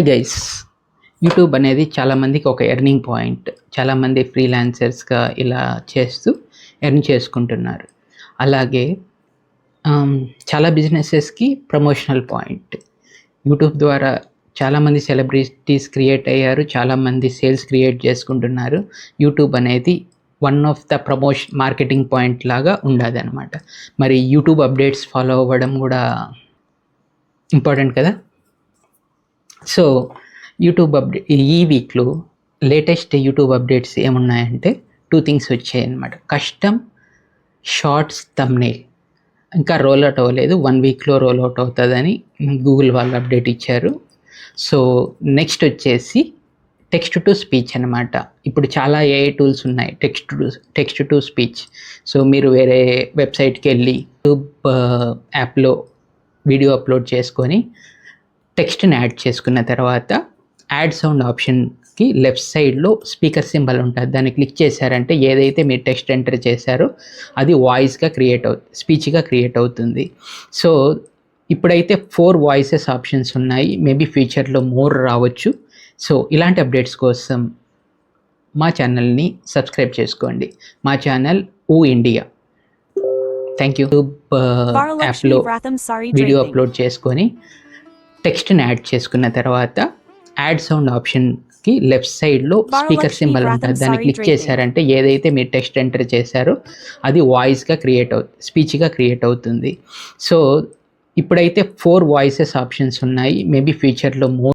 Guys, YouTube అనేది చాలామందికి ఒక ఎర్నింగ్ పాయింట్. చాలామంది ఫ్రీలాన్సర్స్గా ఇలా చేస్తూ ఎర్న్ చేసుకుంటున్నారు. అలాగే చాలా బిజినెసెస్కి ప్రమోషనల్ పాయింట్. యూట్యూబ్ ద్వారా చాలామంది సెలబ్రిటీస్ క్రియేట్ అయ్యారు, చాలామంది సేల్స్ క్రియేట్ చేసుకుంటున్నారు. యూట్యూబ్ అనేది one of the marketing point లాగా ఉండదు అనమాట. మరి యూట్యూబ్ అప్డేట్స్ ఫాలో అవ్వడం కూడా ఇంపార్టెంట్ కదా. సో యూట్యూబ్ ఈ వీక్లో లేటెస్ట్ యూట్యూబ్ అప్డేట్స్ ఏమున్నాయంటే 2 థింగ్స్ వచ్చాయి అన్నమాట. కస్టమ్ షార్ట్స్ థంబ్నెయిల్ ఇంకా రోల్ అవుట్ అవ్వలేదు, 1 వీక్లో రోల్ అవుట్ అవుతుందని గూగుల్ వాళ్ళు అప్డేట్ ఇచ్చారు. సో నెక్స్ట్ వచ్చేసి టెక్స్ట్ టు స్పీచ్ అనమాట. ఇప్పుడు చాలా ఏఐ టూల్స్ ఉన్నాయి టెక్స్ట్ టు స్పీచ్. సో మీరు వేరే వెబ్సైట్కి వెళ్ళి యూట్యూబ్ యాప్లో వీడియో అప్లోడ్ చేసుకొని టెక్స్ట్ని యాడ్ చేసుకున్న తర్వాత యాడ్ సౌండ్ ఆప్షన్కి లెఫ్ట్ సైడ్లో స్పీకర్ సింబల్ ఉంటుంది. దాన్ని క్లిక్ చేశారంటే ఏదైతే మీరు టెక్స్ట్ ఎంటర్ చేశారో అది వాయిస్గా స్పీచ్గా క్రియేట్ అవుతుంది. సో ఇప్పుడైతే 4 వాయిసెస్ ఆప్షన్స్ ఉన్నాయి. మేబీ ఫ్యూచర్లో మోర్ రావచ్చు. సో ఇలాంటి అప్డేట్స్ కోసం మా ఛానల్ని సబ్స్క్రైబ్ చేసుకోండి. మా ఛానల్ ఊ ఇండియా. Thank you. యూట్యూబ్ యాప్లో వీడియో అప్లోడ్ చేసుకొని టెక్స్ట్ని యాడ్ చేసుకున్న తర్వాత యాడ్ సౌండ్ ఆప్షన్కి లెఫ్ట్ సైడ్లో స్పీకర్ సింబల్ ఉంటుంది. దాన్ని క్లిక్ చేశారంటే ఏదైతే మీరు టెక్స్ట్ ఎంటర్ చేశారో అది వాయిస్గా స్పీచ్గా క్రియేట్ అవుతుంది. సో ఇప్పుడైతే 4 వాయిసెస్ ఆప్షన్స్ ఉన్నాయి. మేబీ ఫ్యూచర్లో మోర్